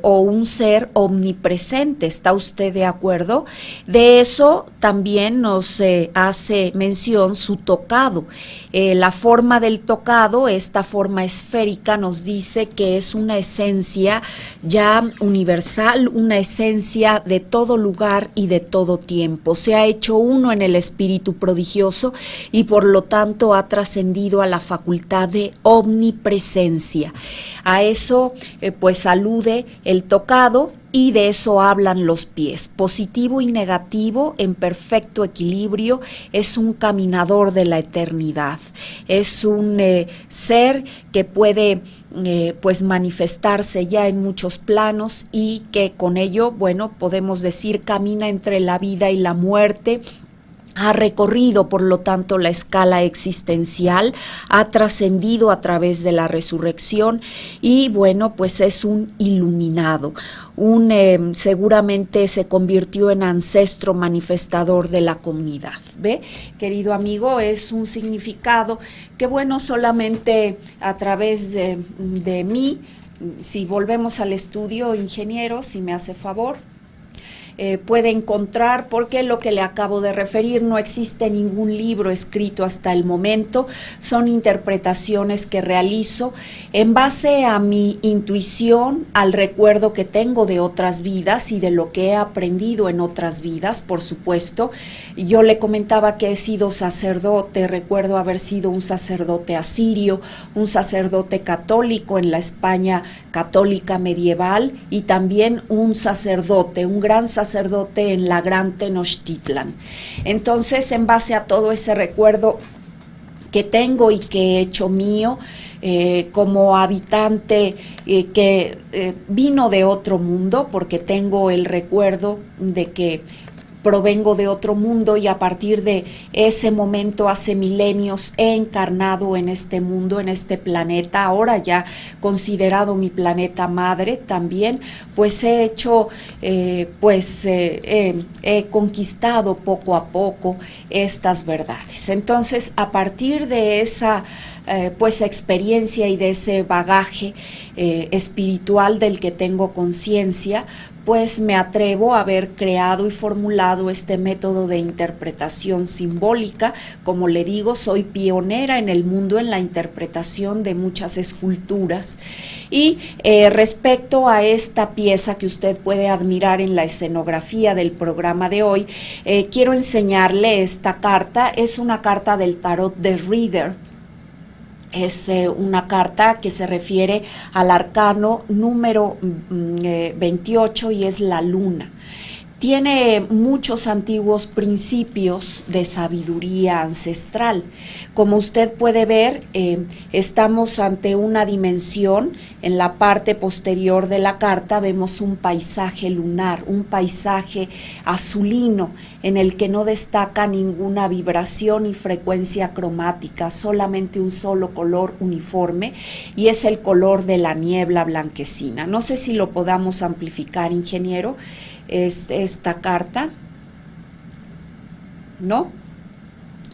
o un ser omnipresente presente. ¿Está usted de acuerdo? De eso también nos hace mención su tocado. La forma del tocado, esta forma esférica, nos dice que es una esencia ya universal, una esencia de todo lugar y de todo tiempo. Se ha hecho uno en el espíritu prodigioso y por lo tanto ha trascendido a la facultad de omnipresencia. A eso pues alude el tocado, y de eso hablan los pies. Positivo y negativo en perfecto equilibrio, es un caminador de la eternidad, es un ser que puede pues manifestarse ya en muchos planos y que con ello, bueno, podemos decir camina entre la vida y la muerte. Ha recorrido, por lo tanto, la escala existencial, ha trascendido a través de la resurrección y, bueno, pues es un iluminado, seguramente se convirtió en ancestro manifestador de la comunidad. ¿Ve? Querido amigo, es un significado que, bueno, solamente a través de mí, si volvemos al estudio, ingeniero, si me hace favor, puede encontrar, porque lo que le acabo de referir, no existe ningún libro escrito hasta el momento, son interpretaciones que realizo en base a mi intuición, al recuerdo que tengo de otras vidas y de lo que he aprendido en otras vidas, por supuesto. Yo le comentaba que he sido sacerdote, recuerdo haber sido un sacerdote asirio, un sacerdote católico en la España católica medieval y también un sacerdote, un gran sacerdote en la Gran Tenochtitlan. Entonces, en base a todo ese recuerdo que tengo y que he hecho mío, como habitante que vino de otro mundo, porque tengo el recuerdo de que provengo de otro mundo y a partir de ese momento hace milenios he encarnado en este mundo, en este planeta, ahora ya considerado mi planeta madre también, pues he hecho, he conquistado poco a poco estas verdades. Entonces, a partir de esa pues experiencia y de ese bagaje espiritual del que tengo conciencia, pues me atrevo a haber creado y formulado este método de interpretación simbólica. Como le digo, soy pionera en el mundo en la interpretación de muchas esculturas. Y respecto a esta pieza que usted puede admirar en la escenografía del programa de hoy, quiero enseñarle esta carta. Es una carta del tarot de Rider. Es una carta que se refiere al arcano número 28 y es la luna. Tiene muchos antiguos principios de sabiduría ancestral. Como usted puede ver, estamos ante una dimensión. En la parte posterior de la carta vemos un paisaje lunar, un paisaje azulino en el que no destaca ninguna vibración y frecuencia cromática, solamente un solo color uniforme y es el color de la niebla blanquecina. No sé si lo podamos amplificar, ingeniero. Esta carta, ¿no?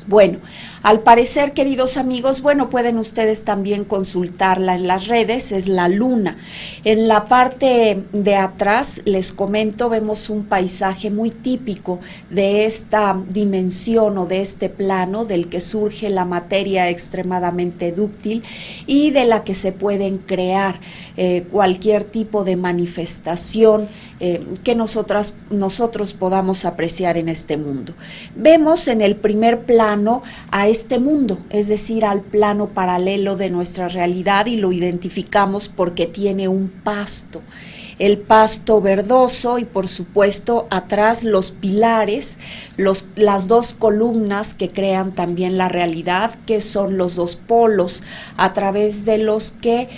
Bueno, al parecer, queridos amigos, bueno, pueden ustedes también consultarla en las redes, es la luna. En la parte de atrás, les comento, vemos un paisaje muy típico de esta dimensión o de este plano del que surge la materia extremadamente dúctil y de la que se pueden crear cualquier tipo de manifestación que nosotros podamos apreciar en este mundo. Vemos en el primer plano a este mundo, es decir, al plano paralelo de nuestra realidad y lo identificamos porque tiene un pasto. El pasto verdoso y por supuesto atrás los pilares, las dos columnas que crean también la realidad, que son los dos polos a través de los que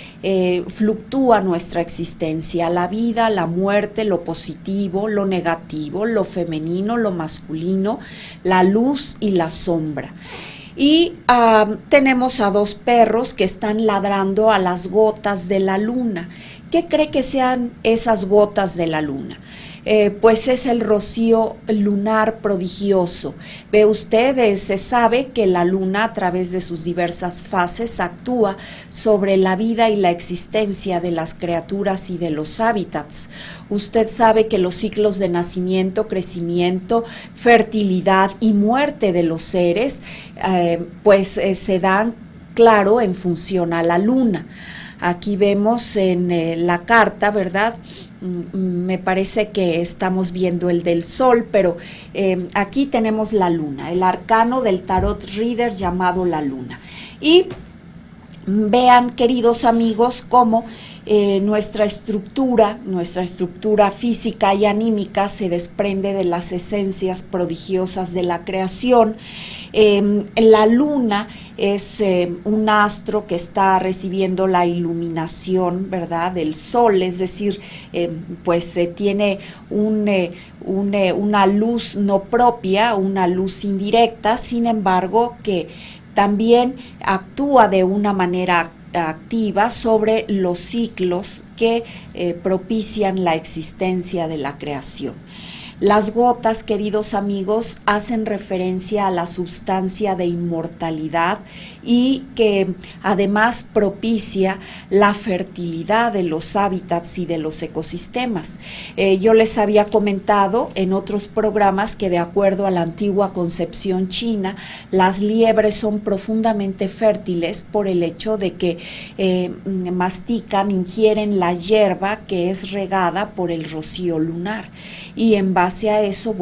fluctúa nuestra existencia, la vida, la muerte, lo positivo, lo negativo, lo femenino, lo masculino, la luz y la sombra. Y tenemos a dos perros que están ladrando a las gotas de la luna. ¿Qué cree que sean esas gotas de la luna? Pues es el rocío lunar prodigioso. Ve usted, se sabe que la luna a través de sus diversas fases actúa sobre la vida y la existencia de las criaturas y de los hábitats. Usted sabe que los ciclos de nacimiento, crecimiento, fertilidad y muerte de los seres se dan, claro, en función a la luna. Aquí vemos en la carta, ¿verdad? Me parece que estamos viendo el del sol, pero aquí tenemos la luna, el arcano del tarot reader llamado la luna. Y vean, queridos amigos, cómo nuestra estructura física y anímica se desprende de las esencias prodigiosas de la creación. La luna es un astro que está recibiendo la iluminación, ¿verdad?, del sol, es decir, tiene una luz no propia, una luz indirecta, sin embargo, que también actúa de una manera activa sobre los ciclos que propician la existencia de la creación. Las gotas, queridos amigos, hacen referencia a la sustancia de inmortalidad y que además propicia la fertilidad de los hábitats y de los ecosistemas. Yo les había comentado en otros programas que de acuerdo a la antigua concepción china, las liebres son profundamente fértiles por el hecho de que ingieren la hierba que es regada por el rocío lunar. Y en base a eso,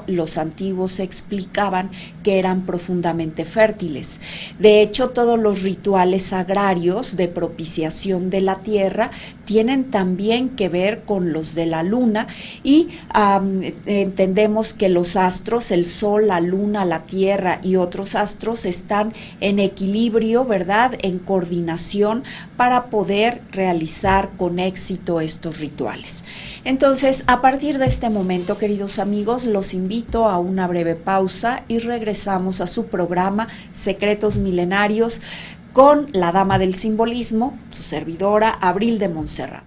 los antiguos explicaban que eran profundamente fértiles. De hecho, todos los rituales agrarios de propiciación de la tierra tienen también que ver con los de la luna y entendemos que los astros, el sol, la luna, la tierra y otros astros están en equilibrio, ¿verdad?, en coordinación para poder realizar con éxito estos rituales. Entonces, a partir de este momento, queridos amigos, los invito a una breve pausa y regresamos a su programa Secretos Milenarios con la Dama del Simbolismo, su servidora Abril de Montserrat.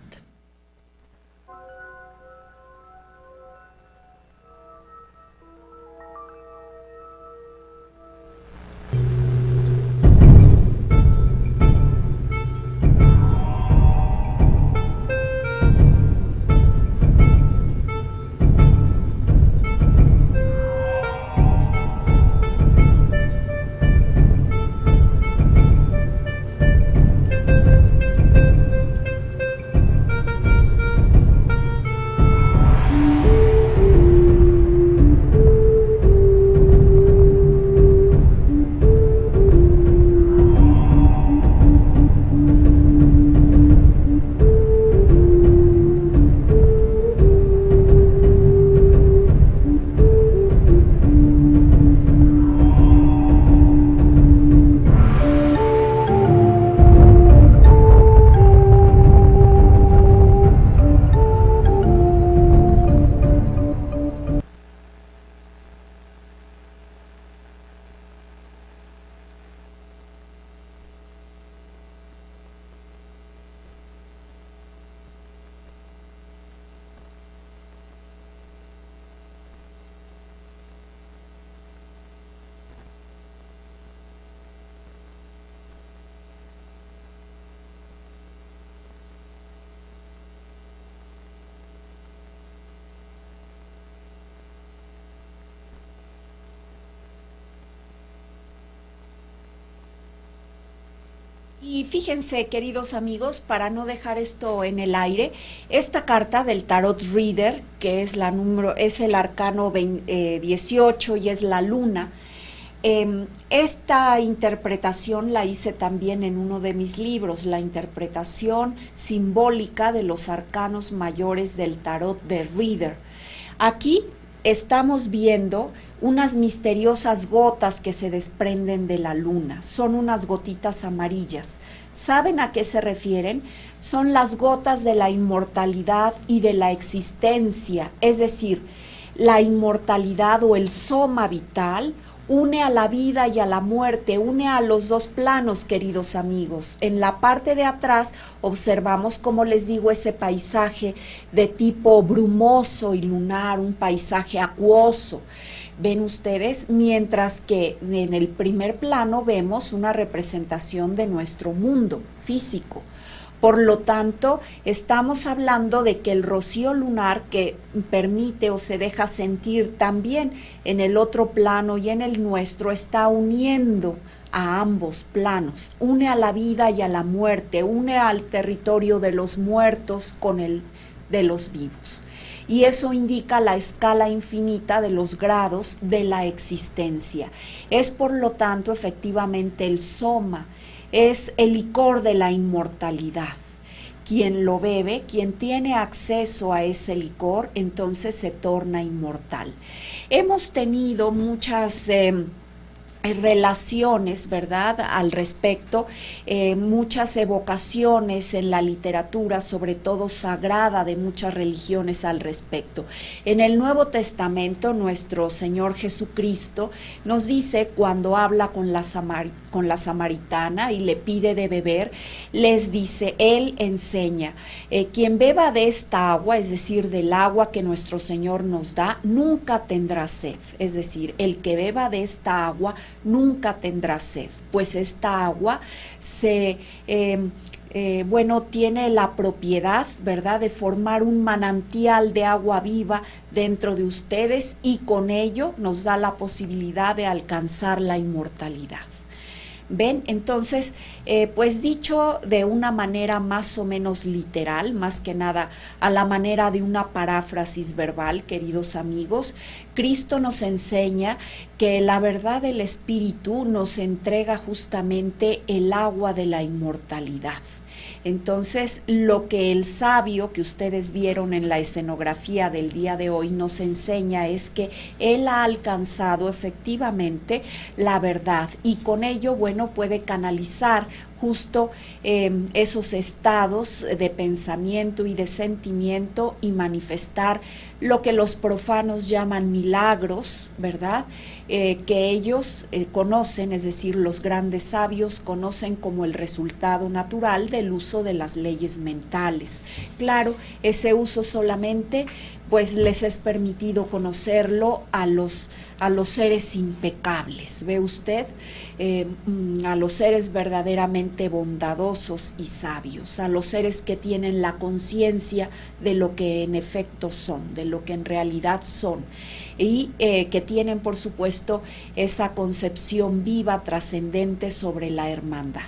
Y fíjense, queridos amigos, para no dejar esto en el aire, esta carta del Tarot Reader, que es el arcano 18 y es la luna, esta interpretación la hice también en uno de mis libros, la interpretación simbólica de los arcanos mayores del Tarot de Reader. Aquí estamos viendo unas misteriosas gotas que se desprenden de la luna, son unas gotitas amarillas. ¿Saben a qué se refieren? Son las gotas de la inmortalidad y de la existencia, es decir, la inmortalidad o el soma vital une a la vida y a la muerte, une a los dos planos, queridos amigos. En la parte de atrás observamos, como les digo, ese paisaje de tipo brumoso y lunar, un paisaje acuoso. Ven ustedes, mientras que en el primer plano vemos una representación de nuestro mundo físico. Por lo tanto, estamos hablando de que el rocío lunar que permite o se deja sentir también en el otro plano y en el nuestro está uniendo a ambos planos, une a la vida y a la muerte, une al territorio de los muertos con el de los vivos. Y eso indica la escala infinita de los grados de la existencia. Es por lo tanto efectivamente el soma, es el licor de la inmortalidad. Quien lo bebe, quien tiene acceso a ese licor, entonces se torna inmortal. Hemos tenido muchas relaciones, ¿verdad?, al respecto, muchas evocaciones en la literatura, sobre todo sagrada, de muchas religiones al respecto. En el Nuevo Testamento, nuestro Señor Jesucristo nos dice, cuando habla con la samaritana y le pide de beber, les dice, Él enseña, quien beba de esta agua, es decir, del agua que nuestro Señor nos da, nunca tendrá sed. Es decir, el que beba de esta agua nunca tendrá sed, pues esta agua tiene la propiedad, ¿verdad?, de formar un manantial de agua viva dentro de ustedes y con ello nos da la posibilidad de alcanzar la inmortalidad. ¿Ven? Entonces, pues dicho de una manera más o menos literal, más que nada a la manera de una paráfrasis verbal, queridos amigos, Cristo nos enseña que la verdad del Espíritu nos entrega justamente el agua de la inmortalidad. Entonces, lo que el sabio que ustedes vieron en la escenografía del día de hoy nos enseña es que él ha alcanzado efectivamente la verdad y con ello, bueno, puede canalizar justo esos estados de pensamiento y de sentimiento y manifestar lo que los profanos llaman milagros, ¿verdad?, que ellos conocen, es decir, los grandes sabios conocen como el resultado natural del uso de las leyes mentales. Claro, ese uso solamente pues les es permitido conocerlo a los seres impecables, ¿ve usted? A los seres verdaderamente bondadosos y sabios, a los seres que tienen la conciencia de lo que en efecto son, de lo que en realidad son, y que tienen, por supuesto, esa concepción viva, trascendente sobre la hermandad.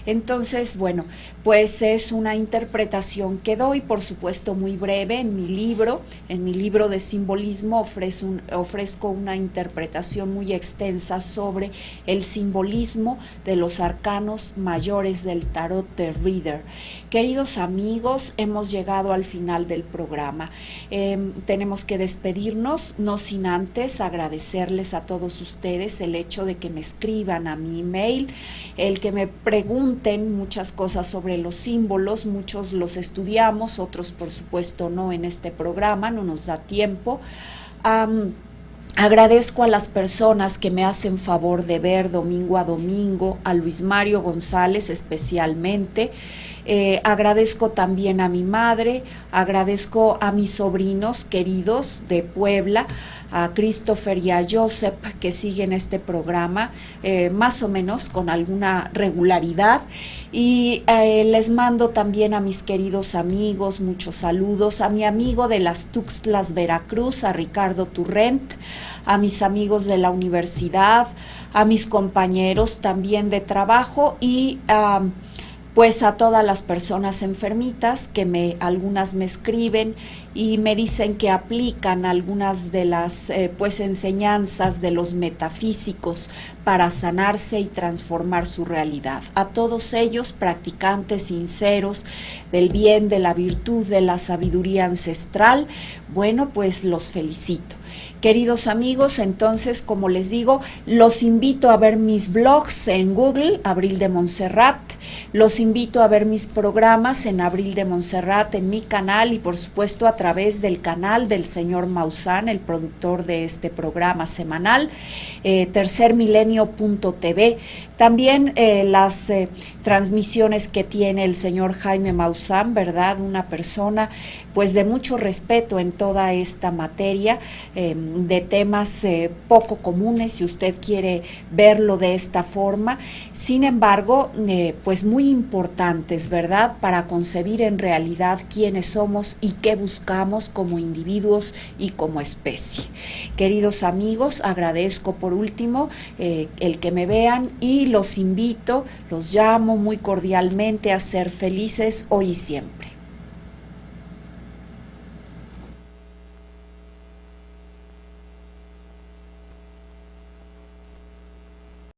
Entonces, bueno, pues es una interpretación que doy, por supuesto muy breve, en mi libro de simbolismo ofrezco una interpretación muy extensa sobre el simbolismo de los arcanos mayores del tarot de Rider. Queridos amigos, hemos llegado al final del programa. Tenemos que despedirnos, no sin antes agradecerles a todos ustedes el hecho de que me escriban a mi email, el que me pregunten muchas cosas sobre los símbolos. Muchos los estudiamos, otros por supuesto no en este programa, no nos da tiempo. Agradezco a las personas que me hacen favor de ver domingo a domingo, a Luis Mario González especialmente. Agradezco también a mi madre, agradezco a mis sobrinos queridos de Puebla, a Christopher y a Joseph, que siguen este programa más o menos con alguna regularidad, y les mando también a mis queridos amigos muchos saludos, a mi amigo de las Tuxtlas, Veracruz, a Ricardo Turrent, a mis amigos de la universidad, a mis compañeros también de trabajo y pues a todas las personas enfermitas que algunas me escriben y me dicen que aplican algunas de las pues enseñanzas de los metafísicos para sanarse y transformar su realidad. A todos ellos, practicantes sinceros del bien, de la virtud, de la sabiduría ancestral, bueno, pues los felicito. Queridos amigos, entonces, como les digo, los invito a ver mis blogs en Google, Abril de Montserrat, los invito a ver mis programas en Abril de Montserrat, en mi canal y por supuesto a través del canal del señor Maussan, el productor de este programa semanal, tercermilenio.tv. También las transmisiones que tiene el señor Jaime Maussan, ¿verdad? Una persona pues de mucho respeto en toda esta materia, de temas poco comunes, si usted quiere verlo de esta forma, sin embargo, pues muy importantes, ¿verdad? Para concebir en realidad quiénes somos y qué buscamos como individuos y como especie. Queridos amigos, agradezco por último el que me vean y los invito, los llamo muy cordialmente a ser felices hoy y siempre.